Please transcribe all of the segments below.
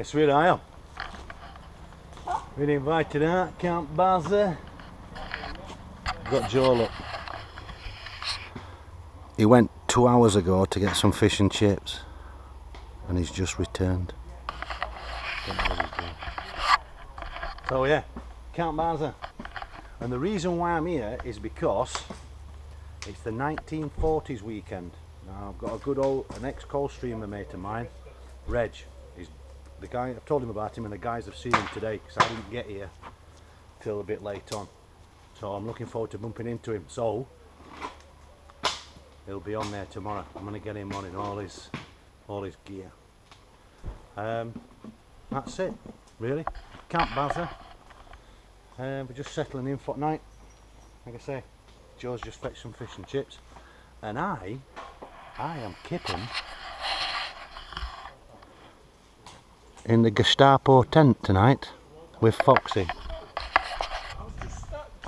Guess where I am? Been invited out, Camp Bazza. Got Joel up. He went 2 hours ago to get some fish and chips, and he's just returned. Don't know what he's doing. So yeah, Camp Bazza. And the reason why I'm here is because it's the 1940s weekend. Now I've got a good old, an ex-co-streamer mate of mine, Reg. He's the guy, I've told him about him, and the guys have seen him today because I didn't get here till a bit late on. So I'm looking forward to bumping into him. So he'll be on there tomorrow. I'm going to get him on in all his gear. That's it, really. Camp Bazza. We're just settling in for tonight. Like I say, Joe's just fetched some fish and chips, and I am kipping in the Gestapo tent tonight with Foxy.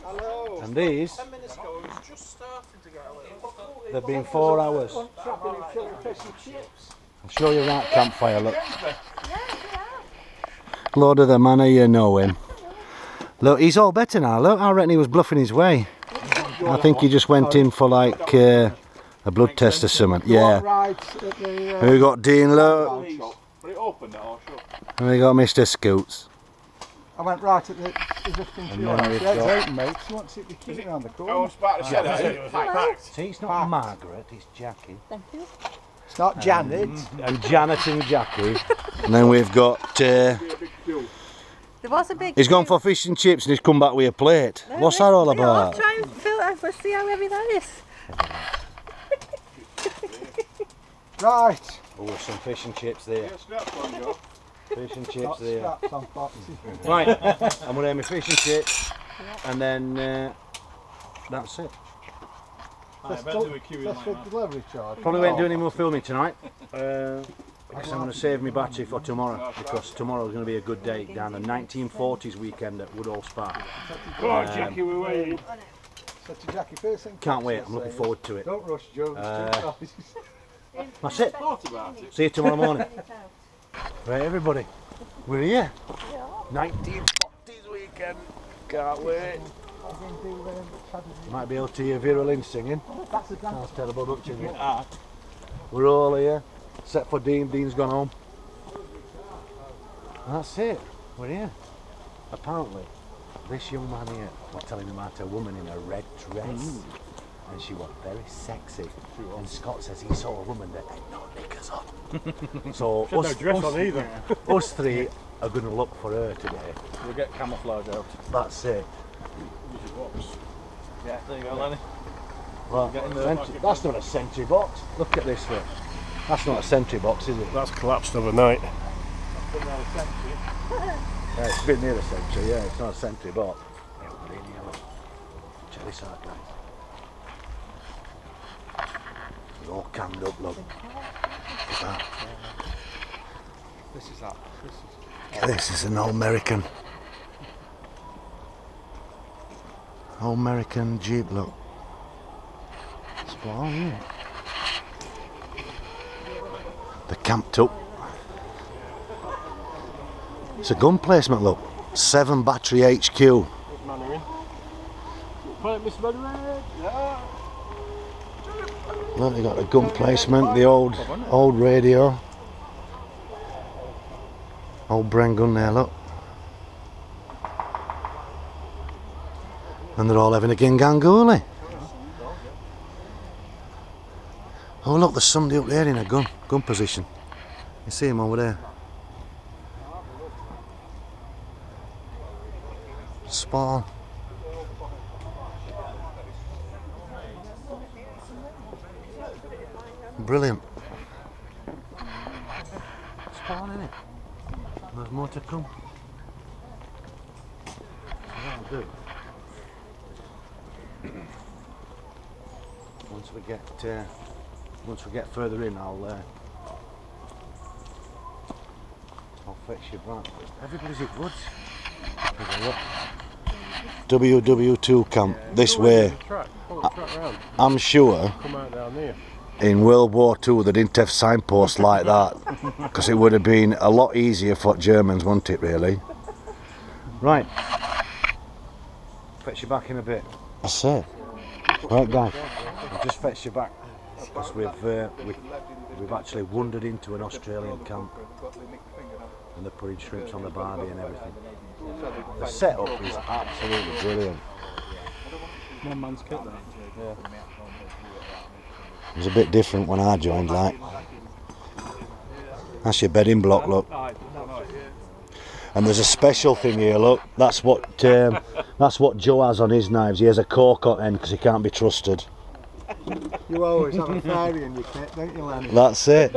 Hello. And these, 10 minutes ago, it was just starting to get a little. they've been 4 hours. I'll show you that campfire, look. Lord of the manor, you know him. Look, he's all better now, look, I reckon he was bluffing his way. I think he just went in for like a blood test or something, yeah. We got Dean, look. And we got Mr. Scoots. I went right at the existing fuel. It's open, mate. So once it be keeping around the corner. See, it's not Margaret, it's Jackie. Thank you. It's not Janet. And Janet and Jackie. And then we've got... There was a big... he's gone for fish and chips and he's come back with a plate. No, What's that all about? I'll try and fill it. Let's see how heavy that is. Right. Oh, some fish and chips there. Fish and chips Got there. straps on boxes. Right, I'm going to have my fish and chips, and then that's it. That's for delivery charge. Probably won't do any more filming tonight, because I'm going to save my battery for tomorrow, because tomorrow's going to be a good day down the 1940s weekend at Woodall Spa. Come on, Jackie, we're waiting. Said to Jackie first thing. Can't wait, I'm looking forward to it. Don't rush, Joe. That's it. See you tomorrow morning. Right, everybody, we're here. 1940s weekend. Can't wait. Might be able to hear Vera Lynn singing. That's terrible, don't you? We're all here, except for Dean. Dean's gone home. That's it. We're here. Apparently, this young man here was telling him about a woman in a red dress. And she was very sexy. And Scott says he saw a woman that had no knickers on. So us, no dress on either. Us three are going to look for her today. We'll get camouflage out. That's it. Yeah, there you go, Lenny. Right, that's not a sentry box. Look at this one. That's not a sentry box, is it? That's collapsed overnight. Yeah, it's been near a sentry, yeah, it's not a sentry box. Check this out, guys. It's all cammed up, look. Look at that. This is that. This is an All-American. All-American Jeep, look. Spot on, isn't it? They're camped up. It's a gun placement, look. 7 battery HQ. Yeah. Look, they got the gun placement, the old radio. Old Bren gun there, look. And they're all having a gingangooly. Oh look, there's somebody up there in a gun position. You see him over there. Spot on. Brilliant. Spot on, innit? There's more to come. That'll do. Once we get further in, I'll fetch you back. Everybody's at Woods. WW2 camp this way. I'm sure. Come out down there. in World War II they didn't have signposts like that, because it would have been a lot easier for Germans, wouldn't it, really? Right. Fetch you back in a bit. That's it. Right, guys. I'll just fetch you back, because we've actually wandered into an Australian camp, and they're putting shrimps on the barbie and everything. The setup is absolutely brilliant. One man's kit there. Yeah. It was a bit different when I joined, like. That's your bedding block, look. And there's a special thing here, look. That's what Joe has on his knives. He has a cork on end because he can't be trusted. You always have a fairy in your kit, don't you, Lenny? That's it.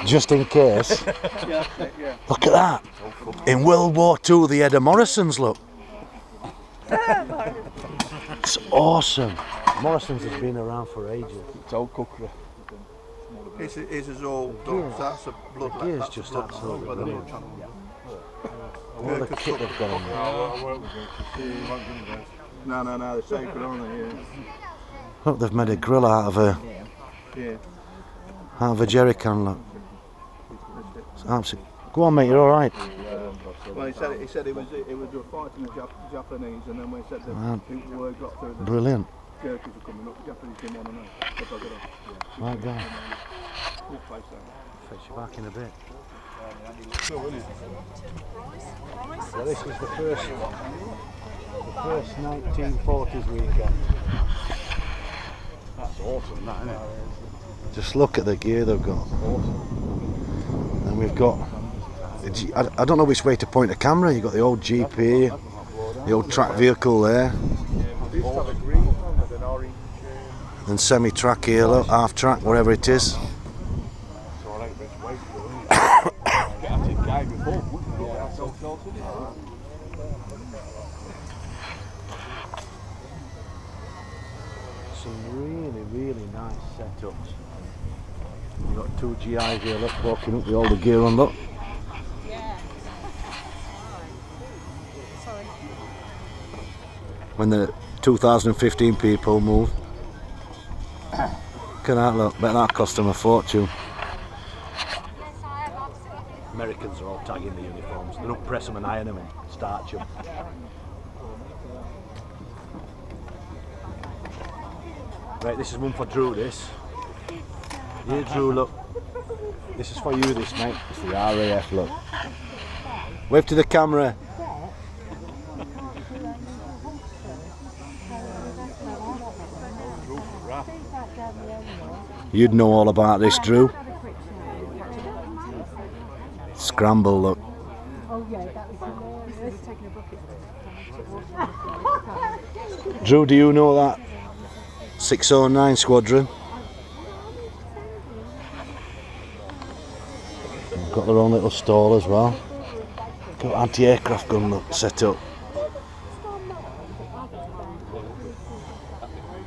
Just in case. Look at that. In World War II they had a Morrison's, look. It's awesome. Morrison's has been around for ages. It's old cookery. This is all done. That's a blood. The gear's just absolutely brilliant. All the kit they've got on there. No, they're sacred, aren't they? Yeah. Look, they've made a grill out of a jerry can, look. It's absolutely... Go on, mate, you're alright. Well, he said it was fighting the Japanese, and then when he said the word got through, the Brilliant. jerkies were coming up. The Japanese didn't want to know. Right, guys. Fetch you back in a bit. So this was the first 1940's weekend. That's awesome, that, isn't it? Just look at the gear they've got. And we've got, I don't know which way to point a camera. You've got the old GP, the old track vehicle there. And semi-track here, look, half-track, whatever it is. Some really nice setups. You've got two GIs here, look, walking up with all the gear on, look. When the 2015 people move. Look at that, look, bet that cost them a fortune. Americans are all tagging the uniforms. They don't press them and iron them and starch them. Right, this is one for Drew, this. Here, Drew, look. This is for you, this, mate. It's the RAF, look. Wave to the camera. You'd know all about this, Drew. Scramble, look. Drew, do you know that 609 squadron? They've got their own little stall as well. Got anti-aircraft gun, look, set up.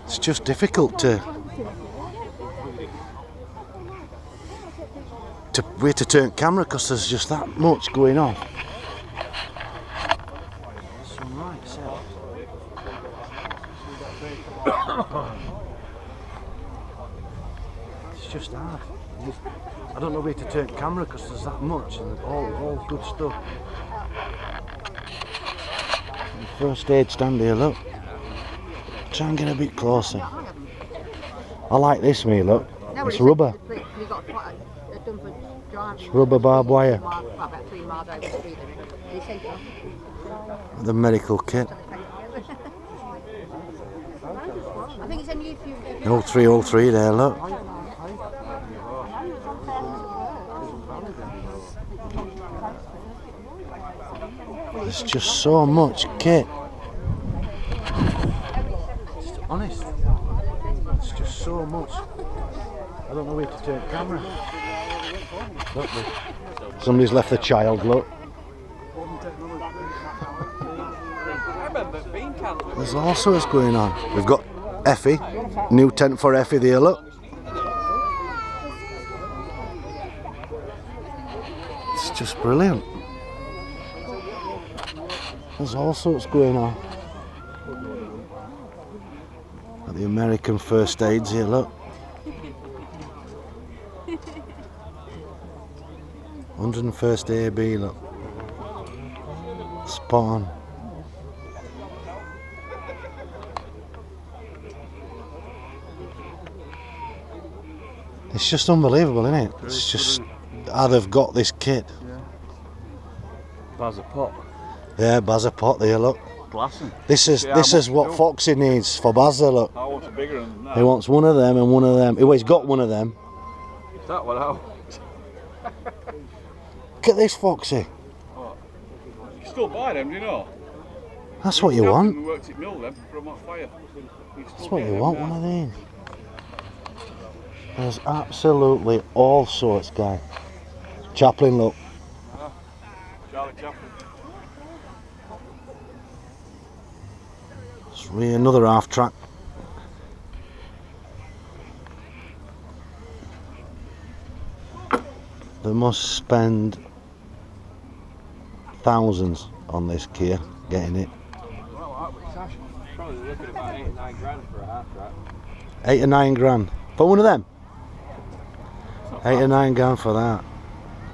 It's just difficult to where to turn camera because there's just that much going on. Some right setup. It's just hard. I don't know where to turn camera because there's that much and all good stuff. The first aid stand here, look. Try and get a bit closer. I like this, me, look. It's rubber. It's rubber barbed wire. The medical kit. The 0303 there, look. There's just so much kit. Honest, it's just so much. I don't know where to turn camera. Look, somebody's left the child, look. There's all sorts going on. We've got Effie, new tent for Effie there, look. It's just brilliant. There's all sorts going on. Got the American first aids here, look. 101st AB, look. Spot on. It's just unbelievable, isn't it? It's just how they've got this kit. Bazza pot. Yeah, Bazza pot there, look. Glassing. This is what Foxy needs for Bazza, look. I want a bigger than that. He wants one of them and one of them. Well, he's got one of them. Is that what I want? Look at this, Foxy. What? You can still buy them, do you know? That's what you want. We worked at mill then from that fire. That's what you want, one of these. There's absolutely all sorts, guy. Chaplin, look. Charlie Chaplin. It's really another half track. They must spend thousands on this gear, getting it. Well, probably looking at about 8 or 9 grand for a half track. 8 or 9 grand for one of them. 8 or 9 grand for that.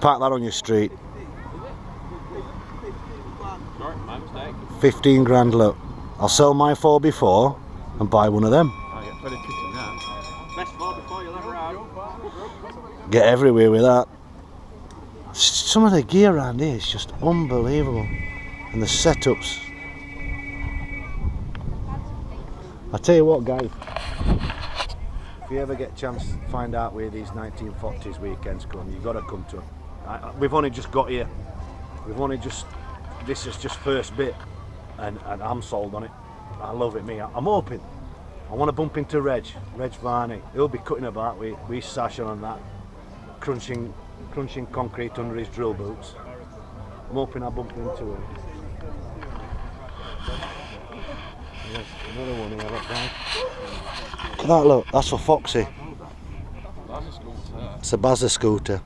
Park that on your street. Sorry, my mistake. 15 grand, look. I'll sell my 4x4 and buy one of them. I get pretty kicking that. Best 4x4 you'll ever have. Get everywhere with that. Some of the gear around here is just unbelievable. And the setups. I tell you what, guys. If you ever get a chance to find out where these 1940s weekends come, you've got to come to them. We've only just got here. This is just first bit, and I'm sold on it. I love it, me. I'm hoping. I want to bump into Reg Varney. He'll be cutting about with Sash on that, crunching concrete under his drill boots. I'm hoping I bump into him. There's another one here, look, guys. Look at that, look. That's for Foxy. It's a Bazza scooter.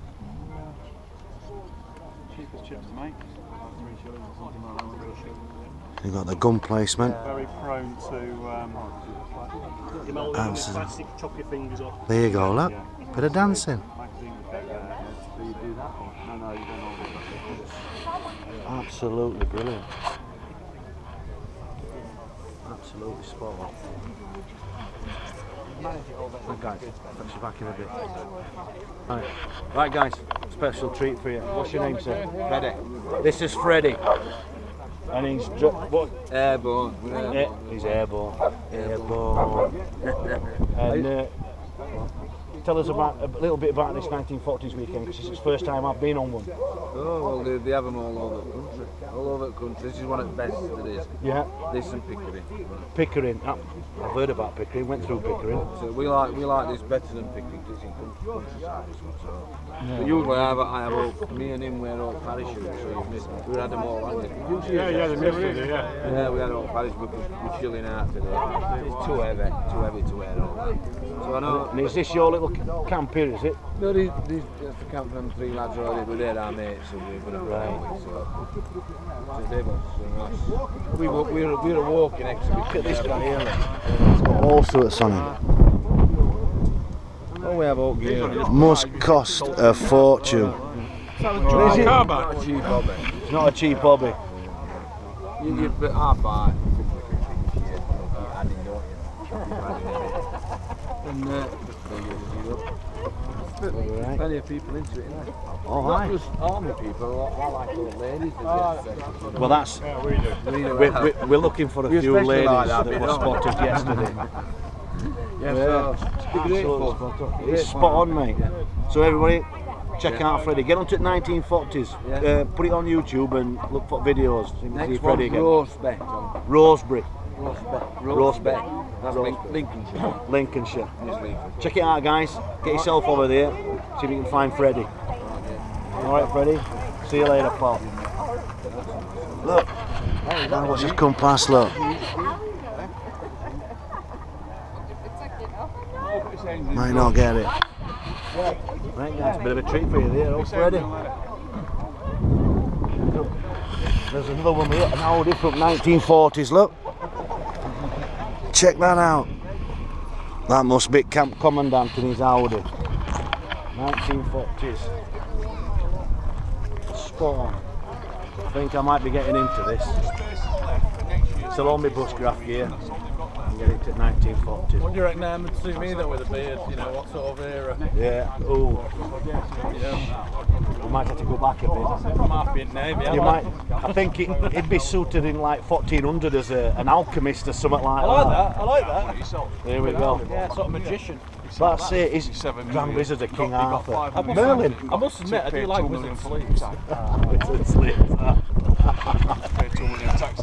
Cheapest chips to make. 3 shillings or something like that. You've got the gun placement. Very prone to Absolutely. chop your fingers off. There you go, look. Bit of dancing. Do you do that or? No, you don't. Absolutely brilliant. Absolutely spot on. Right, guys, touch you back in a bit. Right, guys, special treat for you. What's your name, sir? Freddie. This is Freddie. And he's what? Airborne. Yeah, he's airborne. Airborne. And tell us about a little bit about this 1940s weekend, because it's the first time I've been on one. Oh, well, they have them all over the country. All over the country. This is one of the best there is. Yeah. This and Pickering. Pickering. I've heard about Pickering. Went through Pickering. So we like this better than Pickering because it's in countryside. So. Yeah. But usually I have me and him wear all parachutes, so you've missed. We had them all, hadn't we? Yeah, they missed it, yeah. Yeah, we had all parachutes because we're chilling out today. It's too heavy to wear all that. So I know. And is this your little camp here, is it? No, these the camp from 3 lads already, but they're our mates, so we're going to play. So they were we're a walking exhibition. Look at this guy here. He's got all sorts on him. Oh, we have all gear. Must cost a fortune. Is it? Not a cheap hobby. It's not a cheap hobby. You but half buy. And plenty of people into it, Oh, not hi. just army people, I like old ladies that get sex. Well, that's. Yeah, we do. We're looking for a We few especially ladies like that that bit, were don't we? spotted yesterday. Yeah, so it's Absolutely great fun. spot on. It's spot on, mate. So everybody, check out Freddie. Get onto 1940s. Yeah. Put it on YouTube and look for videos. So you can see Next Freddie one's again. Rosebeck. Rosebery, Rosebeck. That's Lincolnshire. Lincolnshire. It's Lincolnshire. Check it out, guys. Get yourself over there. See if you can find Freddie. All right, Freddie. See you later, pal. Look. What's just come past? Look. Might not get it. Right, guys, a bit of a treat for you there, oh Freddie. There's another one here, an Audi from 1940s, look. Check that out. That must be Camp Commandant in his Audi. 1940s. Spot on. I think I might be getting into this. It's all my bushcraft gear. I'm getting to 1940s. What do you reckon them would suit me though with a beard? You know, what sort of era? Yeah, ooh. Yeah. We might have to go back a bit. Might be in navy. You might. I think it'd be suited in like 1400 as an alchemist or something like that. I like that. I like that. There we go. Yeah, sort of magician. That's it. He's Grand Wizard of King Arthur. Merlin. I must admit, I do like wizard sleeves. Wizard sleeves.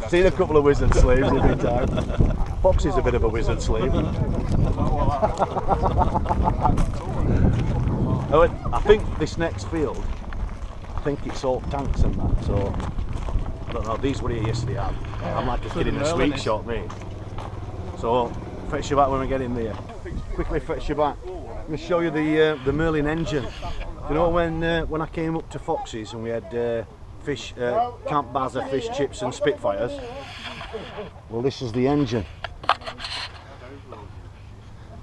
Seen a couple of wizard sleeves every time. Foxy's a bit of a wizard sleeve. Oh, I think this next field, I think it's all tanks and that, so I don't know, these were here yesterday. I'm like a kid in a sweet shop, mate. So fetch you back when we get in there. Quickly fetch you back. I'm going to show you the Merlin engine. You know when I came up to Foxy's and we had Camp Bazza fish chips and Spitfires? Well, this is the engine.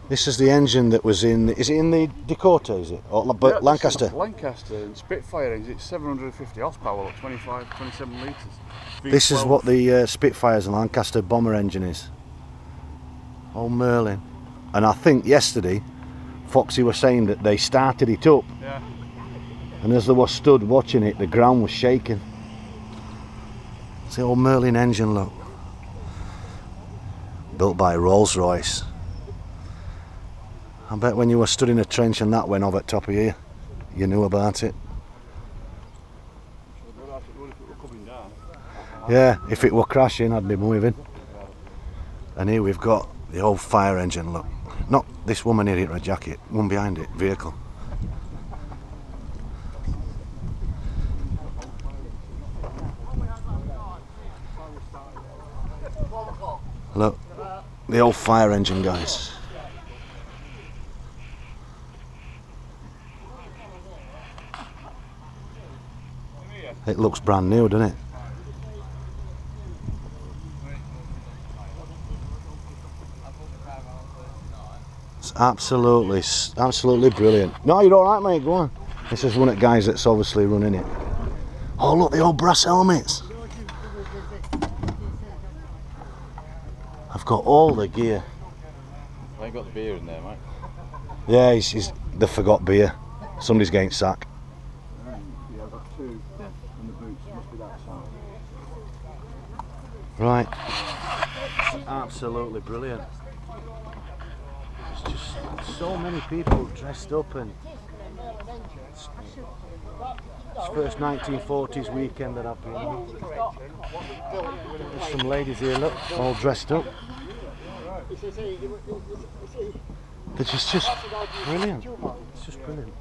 This is the engine that was in. Is it in the Dakota? Is it? Or Yeah, Lancaster? Lancaster and Spitfire engine. It's 750 horsepower, like 27 litres. This is what the Spitfires and Lancaster bomber engine is. Oh, Merlin. And I think yesterday, Foxy was saying that they started it up. Yeah. And as they were stood watching it, the ground was shaking. It's the old Merlin engine, look. Built by Rolls-Royce. I bet when you were stood in a trench and that went off at top of you, you knew about it. Yeah, if it were crashing, I'd be moving. And here we've got the old fire engine, look. Not this woman here in her jacket, one behind it, vehicle. Look, the old fire engine, guys. It looks brand new, doesn't it? It's absolutely brilliant. No, you're all right, mate. Go on. This is one of the guys that's obviously running it. Oh, look, the old brass helmets. I've got all the gear. I ain't got the beer in there, mate. Yeah, they forgot beer. Somebody's getting sacked. Yeah, I've got 2 in the boots. Must be that side. Right. It's absolutely brilliant. There's just so many people dressed up, and it's first 1940s weekend that I've been on. There's some ladies here, look, all dressed up. They're just brilliant. It's just brilliant.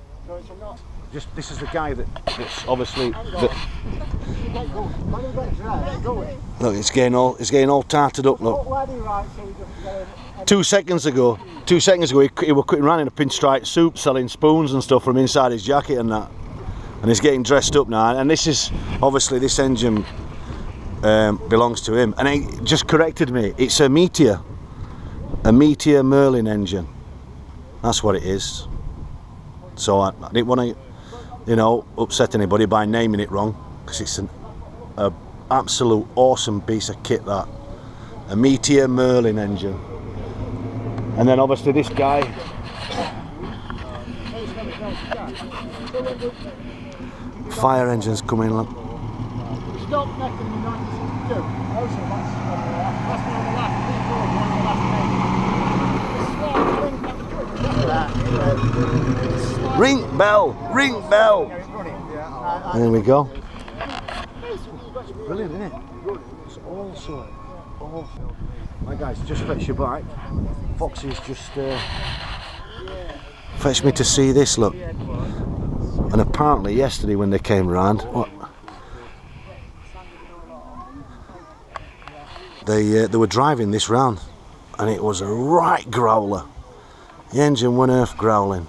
This is the guy that's obviously look, it's getting all tarted up. Look, 2 seconds ago, he was cutting around in a pinstripe suit, selling spoons and stuff from inside his jacket and that. And he's getting dressed up now. And this is obviously, this engine belongs to him. And he just corrected me. It's a Meteor Merlin engine. That's what it is. So I didn't want to, you know, upset anybody by naming it wrong, because it's an absolute awesome piece of kit, that. A Meteor Merlin engine. And then obviously this guy, fire engines coming up. Stopped back in 1962. Also, that's one of the last Ring bell, ring bell. There we go. Brilliant, isn't it? It's also awesome. Right, guys, just fetch you back. Foxy's just fetched me to see this, look. And apparently yesterday when they came round, they were driving this round, and it was a right growler. The engine went earth growling.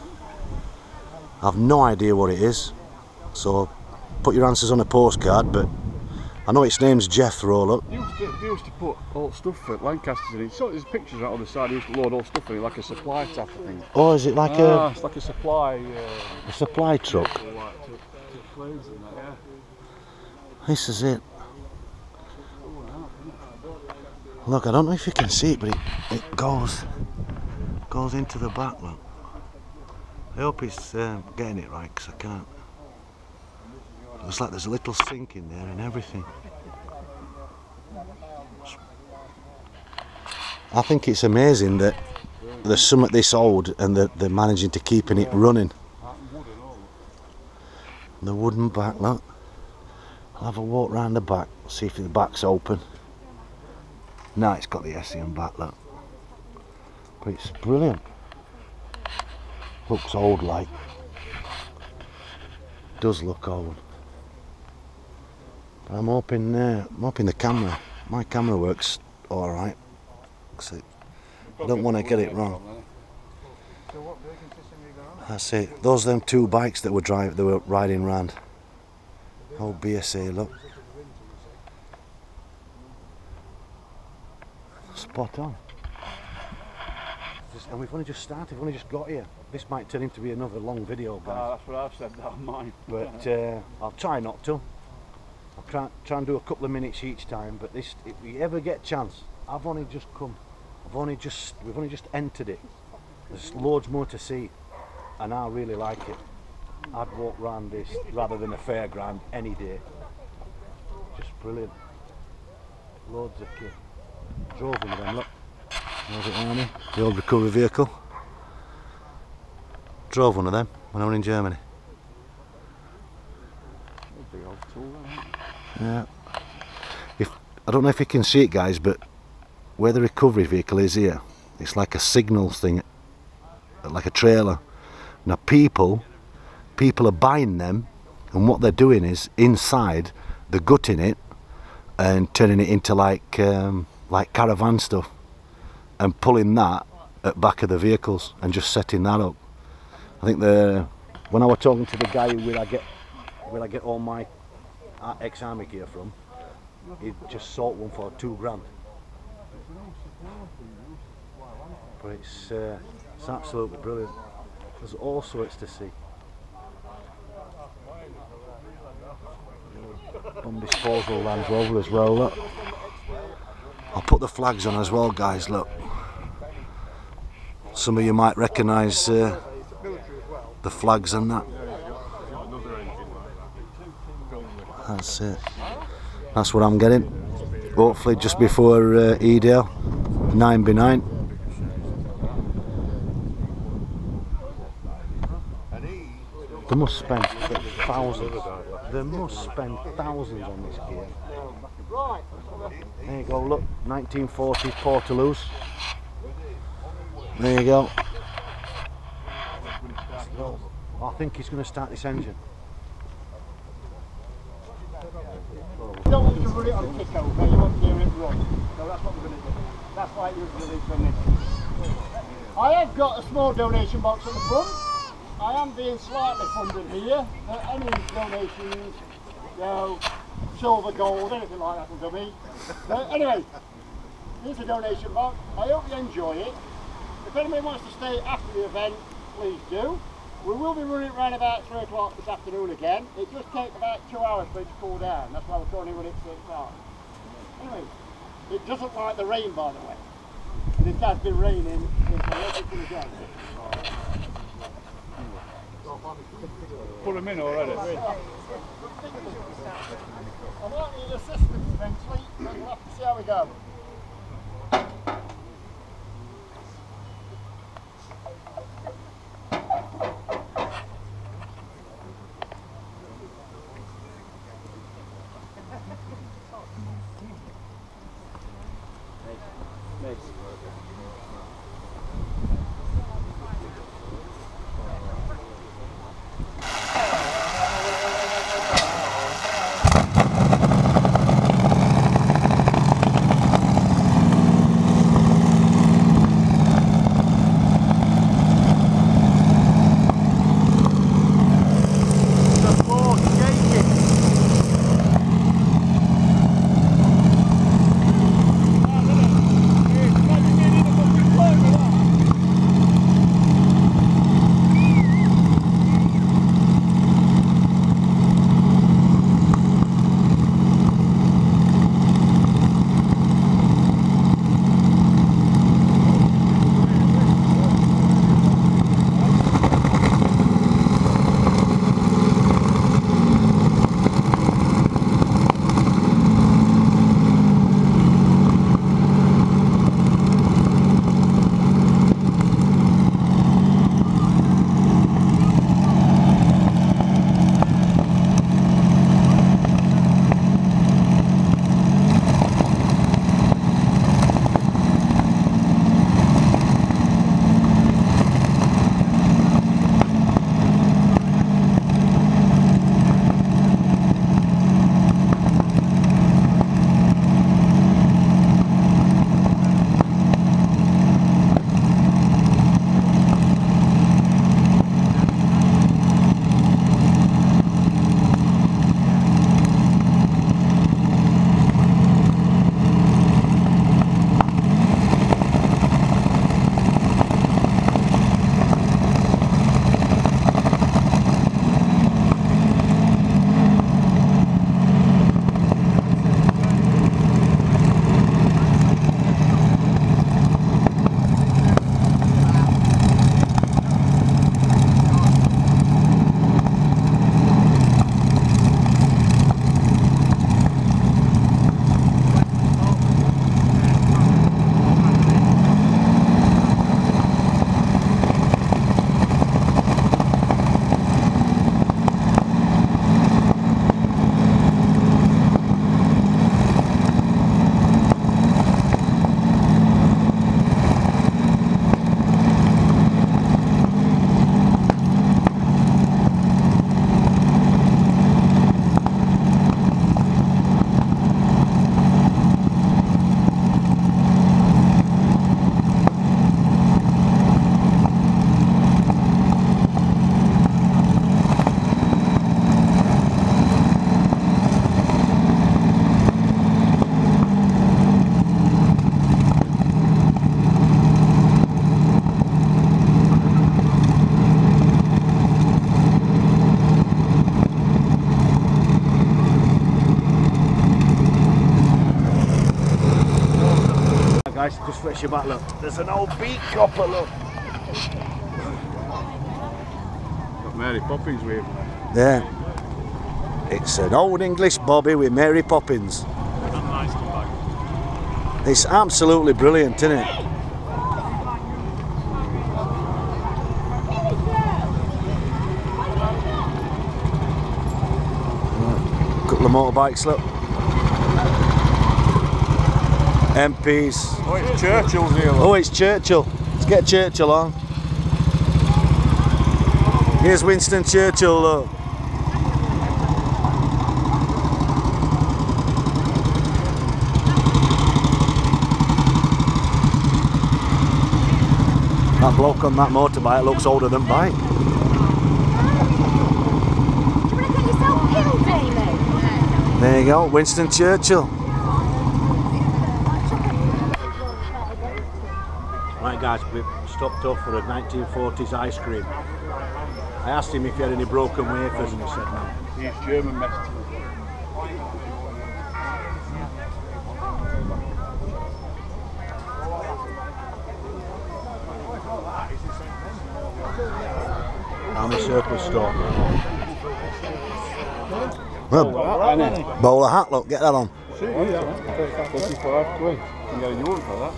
I've no idea what it is, so put your answers on a postcard, but I know its name's Jethro, look. They used to put all stuff for Lancasters in it. So there's pictures right on the side. They used to load all stuff in it, like a supply tap, I think. Oh, is it like it's like a supply truck? like to clothes and that, yeah. This is it. Look, I don't know if you can see it, but it goes into the back, look. I hope it's getting it right, because I can't. Looks like there's a little sink in there and everything. I think it's amazing that there's some at this old and that they're managing to keeping it running. The wooden back, look. I'll have a walk round the back, see if the back's open. No, it's got the SEM back, look. But it's brilliant. Looks old like. Does look old. But I'm hoping the camera, my camera works alright. I don't want to get it wrong. That's it. Those are them two bikes that were riding round. Old BSA, look. Spot on. And we've only just started, we've only just got here. This might turn into be another long video, guys. That's what I've said, that mine. But I'll try not to. I'll try and do a couple of minutes each time, but this, if we ever get a chance, I've only just come. We've only just entered it. There's loads more to see, and I really like it. I'd walk round this rather than a fairground any day. Just brilliant. Loads of kit. Drove one of them, look. There's it on me, the old recovery vehicle. Drove one of them when I was in Germany. Big old tool, yeah. I don't know if you can see it, guys, but where the recovery vehicle is here, it's like a signals thing, like a trailer. Now people are buying them, and what they're doing is inside they're gutting it and turning it into like caravan stuff and pulling that at back of the vehicles and just setting that up. I think when I was talking to the guy where I get all my ex-army gear from, he just sold one for £2 grand. But it's absolutely brilliant. There's all sorts to see. Bomb disposal Land Rover as well, look. I'll put the flags on as well, guys, look. Some of you might recognise the flags and that. That's it. That's what I'm getting. Hopefully just before E-Day, 9x9. They must spend thousands. They must spend thousands on this gear. There you go, look, 1940's Portaloos. There you go. I think he's going to start this engine. You don't want to run it on kick over, you want to hear it run. So that's what we're going to do. That's why it was released from this. I have got a small donation box at the front. I am being slightly funded here. Any donations, you know, silver, gold, anything like that will do me. Anyway, here's a donation box. I hope you enjoy it. If anyone wants to stay after the event, please do. We will be running around about 3 o'clock this afternoon again. It does take about 2 hours for it to cool down. That's why we're trying to run it 6 hours. Anyway, it doesn't like the rain, by the way. And it has been raining since I left it to the day. Put them in already. I might need assistance eventually, but we'll have to see how we go. Guys, just fetch your back, look. There's an old beak copper, look. Got Mary Poppins with him. Yeah. It's an old English bobby with Mary Poppins. It's absolutely brilliant, isn't it? Couple of motorbikes, look. MPs. Oh, it's Churchill's here. Oh, it's Churchill. Let's get Churchill on. Here's Winston Churchill, look. That bloke on that motorbike looks older than bike. Do you want to get yourself killed, Amy? There you go, Winston Churchill. Right guys, we stopped off for a 1940s ice cream. I asked him if he had any broken wafers and he said no. He's German message. How many circles store? Bowl Bowler hat, look, get that on. 55 quid. You can get a new one for that.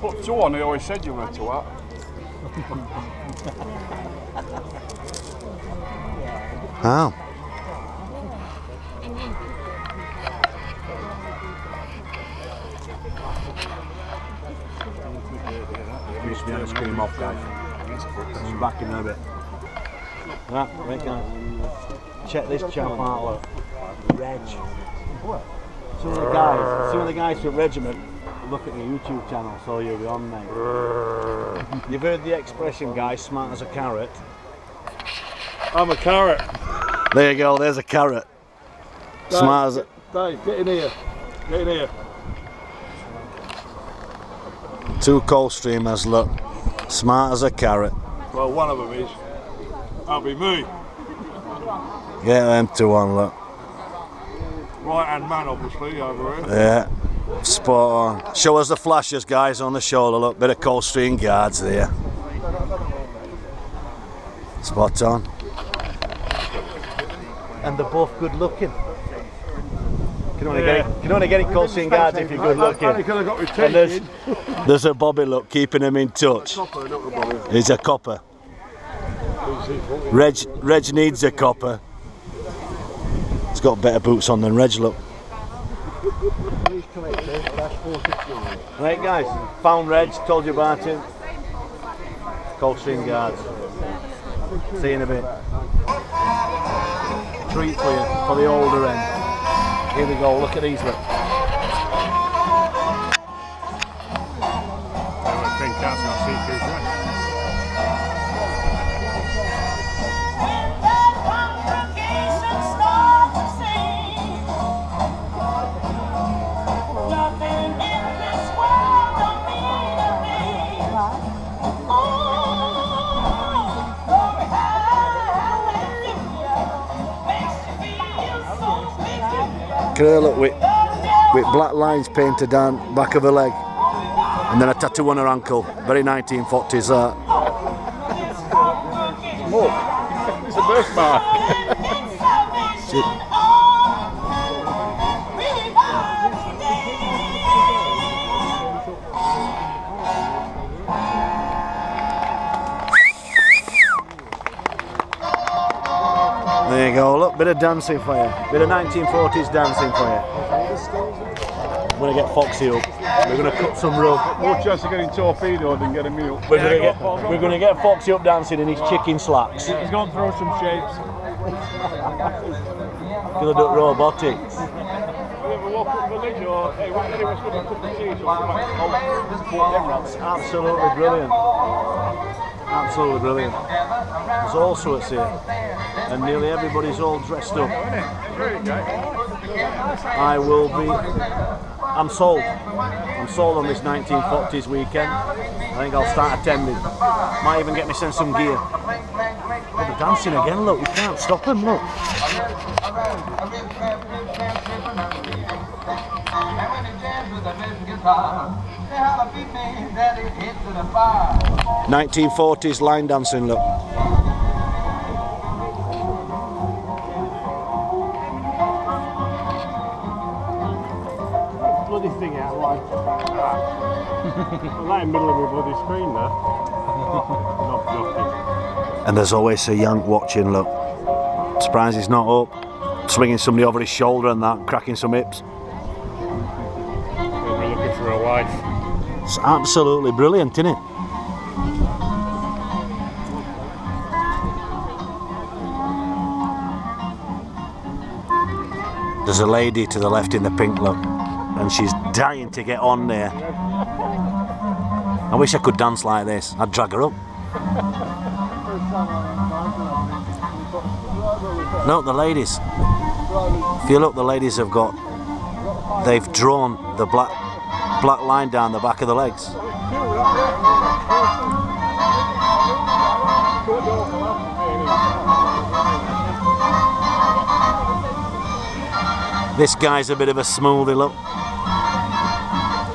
Put 2 on, he always said you were a twat. How? Used to be able to scream off, guys. I'm back in a bit. Right guys. Check this chap out, look. Reg. Some of the guys from Regiment look at the YouTube channel, so you'll be on, mate. You've heard the expression, guys, smart as a carrot. I'm a carrot. There you go, there's a carrot. Dave, Smart as a... Dave, get in here. Get in here. 2 Coldstreamers, look. Smart as a carrot. Well, one of them is. That'll be me. Get them 2 on, look. Right hand man, obviously, over here. Yeah. Spot on. Show us the flashes, guys, on the shoulder, look. Bit of Coldstream guards there. Spot on. And they're both good looking. Can only get it Coldstream guards if you're good looking. And there's a Bobby, look, keeping him in touch. He's a copper. Reg needs a copper. He's got better boots on than Reg, look. Right guys, found Reg, told you about him. Coldstream guards. See you in a bit. Treat for you, for the older end. Here we go, look at these, look. Curl look with black lines painted down back of her leg, and then a tattoo on her ankle. Very 1940s that. Look, it's a birthmark. There you go, look, bit of dancing for you. Bit of 1940s dancing for you. We're going to get Foxy up. We're going to cut some rope. More chance of getting torpedoed than getting me up. We're going to get Foxy up dancing in his chicken slacks. He's going to throw some shapes. Going to do robotics. You ever walk up the village or anyone's got a cup of tea or something? Absolutely brilliant. Absolutely brilliant. There's all sorts here. And nearly everybody's all dressed up. I'm sold. I'm sold on this 1940s weekend. I think I'll start attending. Might even get myself some gear. Oh, they're dancing again, look, we can't stop them, look. car. They had a big man that it hit to the fire. 1940s line dancing look. Bloody thing out like I'm right in the middle of my bloody screen there. Not joking. And there's always a yank watching look. Surprised he's not up. Swinging somebody over his shoulder and that, cracking some hips. We're looking for a wife. It's absolutely brilliant, isn't it? There's a lady to the left in the pink look, and she's dying to get on there. I wish I could dance like this. I'd drag her up. No, the ladies. If you look, the ladies have got, they've drawn the black line down the back of the legs. This guy's a bit of a smoothie look,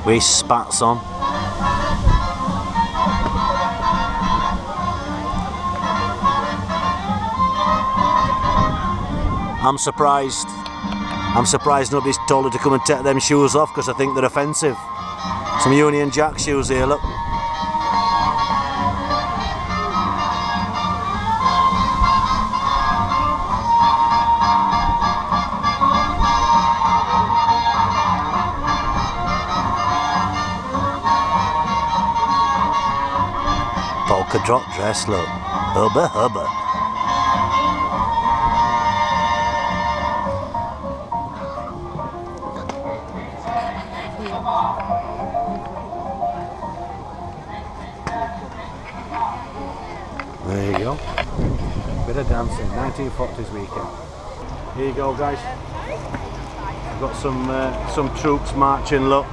with his spats on. I'm surprised nobody's told her to come and take them shoes off, because I think they're offensive. Some Union Jack shoes here, look. Polka dot dress, look. Hubba hubba. There you go. Bit of dancing, 1940s weekend. Here you go, guys. We've got some troops marching, look.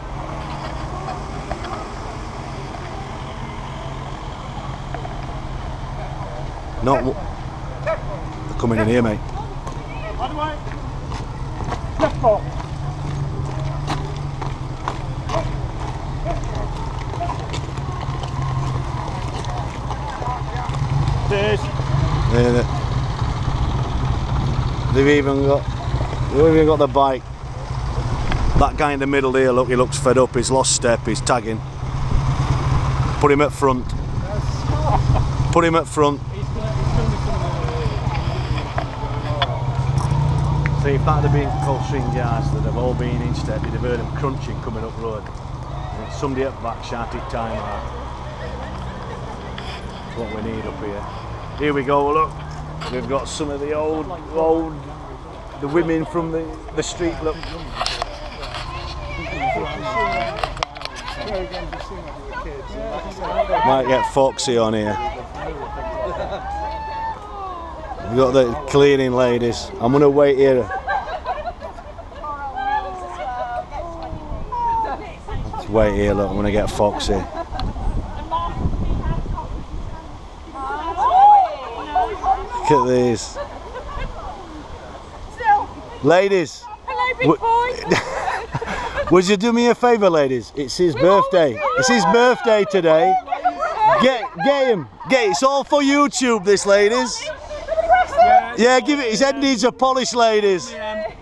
Not they're coming in here, mate. By the way, left ball. Yeah, they've even got the bike. That guy in the middle there, look, he looks fed up. He's lost step. He's tagging. Put him at front. Put him at front. See, if that had been Coldstream Yards that have all been in step, you'd have heard them crunching coming up road. And somebody at the back shouted time out. That's what we need up here. Here we go, look. We've got some of the the women from the street, look. Might get Foxy on here. We've got the cleaning ladies. I'm going to wait here. Let's wait here, look. I'm going to get Foxy. Look at these. Ladies. Hello, big boy. Would you do me a favour, ladies? It's his birthday. It's his birthday today. Get him. It's all for YouTube, this, ladies. Yeah, give it. His head needs a polish, ladies. I've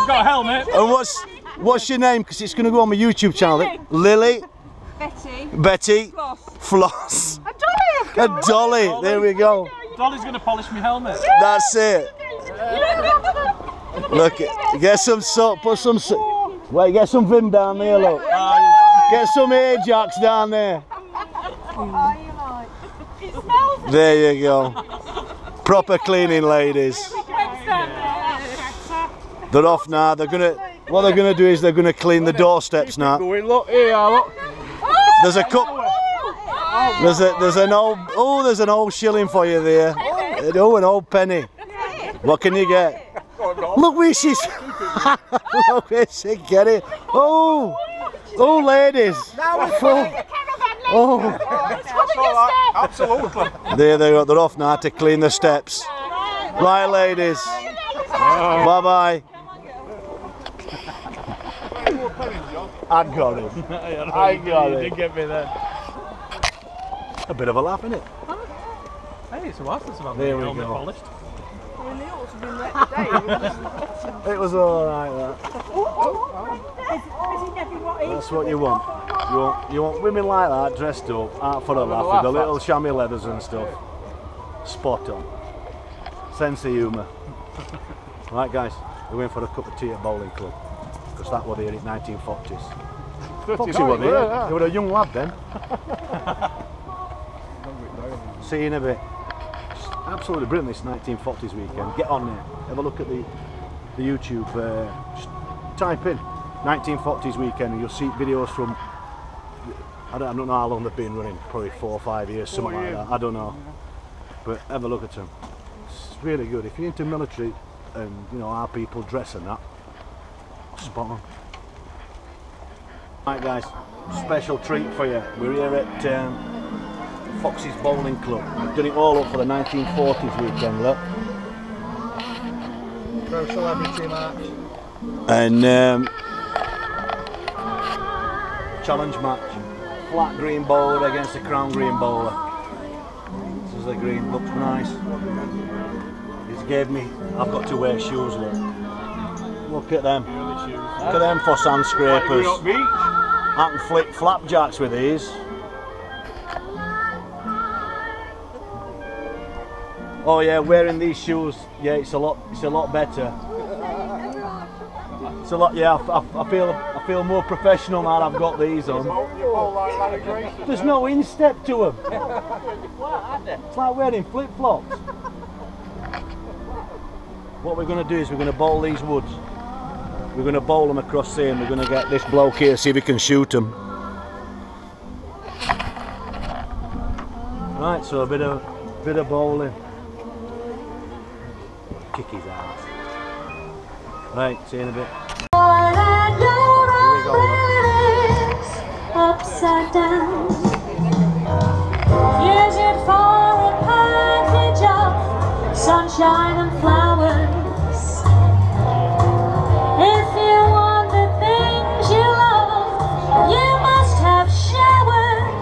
got a helmet. And what's your name? Because it's going to go on my YouTube channel. Lily. Betty. Floss. A Dolly. There we go. Dolly's going to polish my helmet. That's it. Look, get some salt. Put some. Wait, get some Vim down there. Look. Get some Ajax down there. There you go. Proper cleaning ladies. They're off now. What they're gonna do is they're gonna clean the doorsteps now. Look here, look. There's a cup. There's an old shilling for you there. Oh, an old penny. What can you get? Look where she's. Look where she get it. Oh, ladies. Oh. Absolutely. There they are. They're off now to clean the steps. Right, ladies. Bye bye. I got him. I got You him. did get me there. A bit of a laugh, isn't it? Hey, it's a while since I've had There my we helmet go. polished. It was alright, that. That's what you want. You want women like that, dressed up, out for a laugh, with the little chamois leathers and stuff. Spot on. Sense of humour. Right guys, we're going for a cup of tea at Bowling Club. Because that was here in 1940s. Foxy was here. You were a young lad then. See you in a bit. It's absolutely brilliant, this 1940s weekend. Get on there. Have a look at the YouTube. Just type in 1940s weekend and you'll see videos from, I don't know how long they've been running, probably 4 or 5 years, something like that. I don't know. But have a look at them. It's really good. If you're into military and you know how people dress and that, spot on. Right guys, special treat for you. We're here at Foxy's Bowling Club. We've done it all up for the 1940s weekend, look. Pro celebrity match. And challenge match. Flat green bowler against a crown green bowler. This is the green, looks nice. He's gave me, I've got to wear shoes, look. Look at them. Look at them for sand scrapers. I can flip flapjacks with these. Oh yeah, wearing these shoes, yeah, it's a lot better. It's a lot, yeah. I feel more professional now. I've got these on. There's no instep to them. It's like wearing flip flops. What we're going to do is we're going to bowl these woods. We're going to bowl them across here, and we're going to get this bloke here, see if we can shoot them. Right, so a bit of bowling. Kick his ass. Right, see you in a bit. Here we go. Upside down. Use it for a package of sunshine and flowers. If you want the things you love, you must have showers.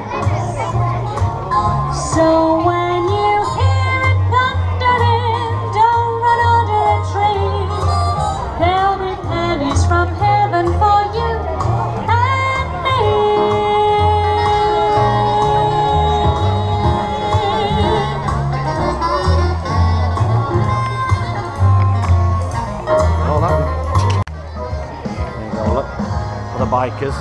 So when you hear it thundering, don't run under a tree. There'll be pennies from heaven for you and me. Oh, that one. There you go, look. For the bikers.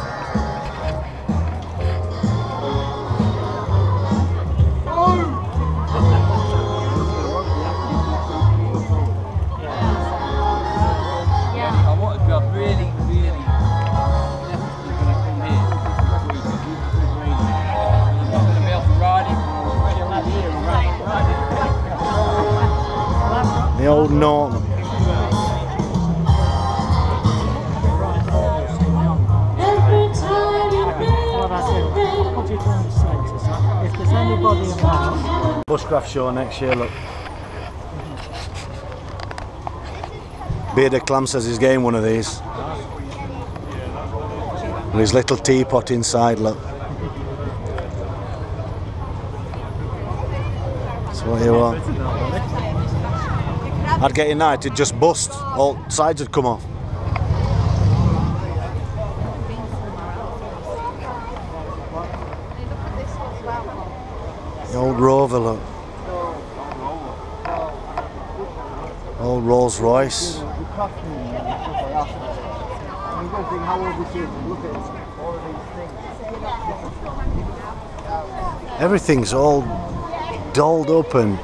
I wanted to have really definitely going to come here. I'm not going to be able to ride it. Chill out here and ride it. The old Norton. Every time you What are you trying to say to us? If there's anybody around, Bushcraft show next year, look. Bearded Clam says he's getting one of these. And his little teapot inside, look. That's what you want. I'd get in there, it'd just bust. All sides would come off. The old Rover, look. Old Rolls Royce. Everything's all dolled up and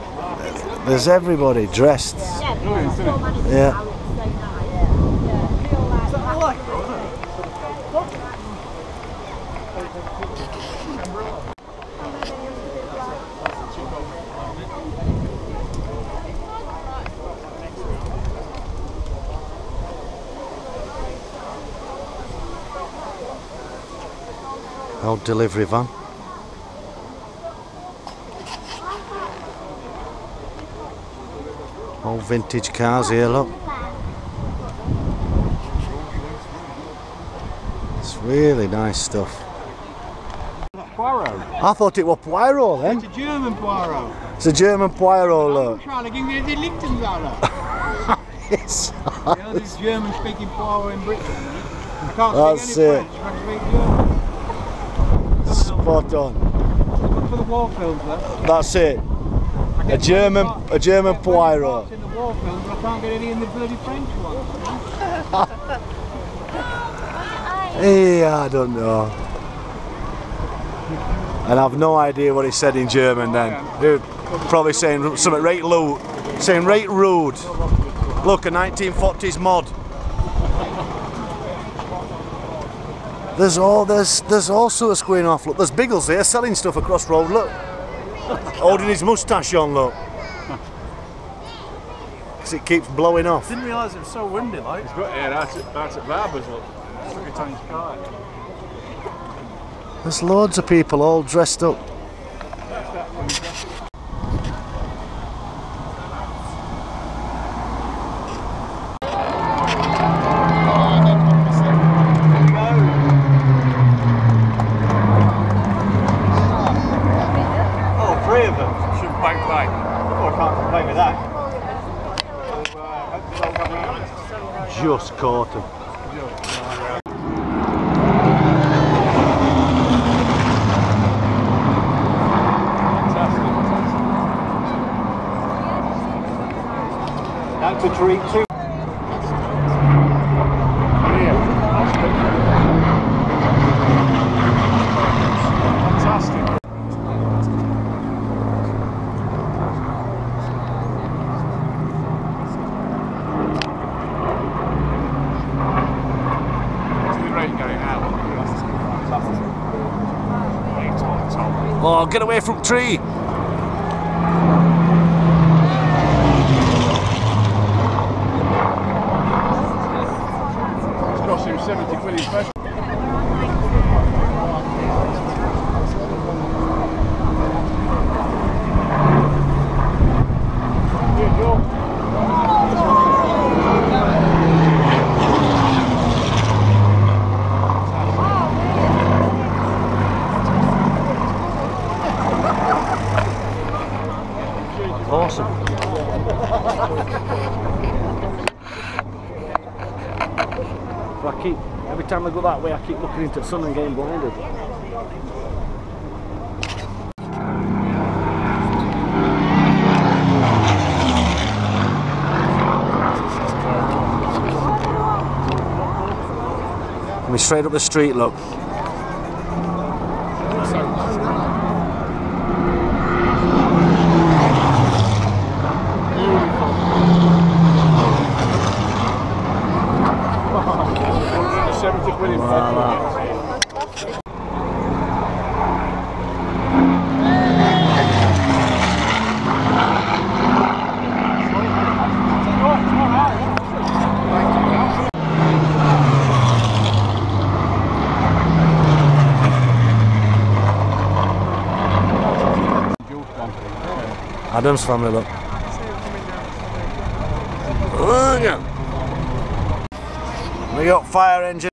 there's everybody dressed. Yeah. Old delivery van. Old vintage cars here, look. It's Really nice stuff. Poirot. I thought it was Poirot then. It's a German Poirot. It's a German Poirot, I'm look. trying to give you the Lichtens out of. It's The only German speaking Poirot in Britain. I can't That's speak any it. French, I can speak German. spot on. Look for the war films though. That's it. I get A German Poirot. parts in the war films, but I can't get any in the bloody French ones. Yeah, I don't know. And I've no idea what he said in German then. Dude, probably saying something right rude. Saying right rude. Look, a 1940s mod. There's all sorts going off. Look, there's Biggles here selling stuff across road. Look, holding his moustache on. Look, because it keeps blowing off. Didn't realise it was so windy. Like it's got here. That's at Barber's. Look, look at Tony's car. There's loads of people all dressed up. Three of them. Shouldn't bang bang. Oh, I can't complain with that. Just caught him. Down to tree two. Fantastic. Oh, get away from tree! It's cost him 70 quid in special. Awesome. But I keep, every time I go that way, I keep looking into the sun and getting blinded. Coming straight up the street, look. Adam's family, look. We got fire engine.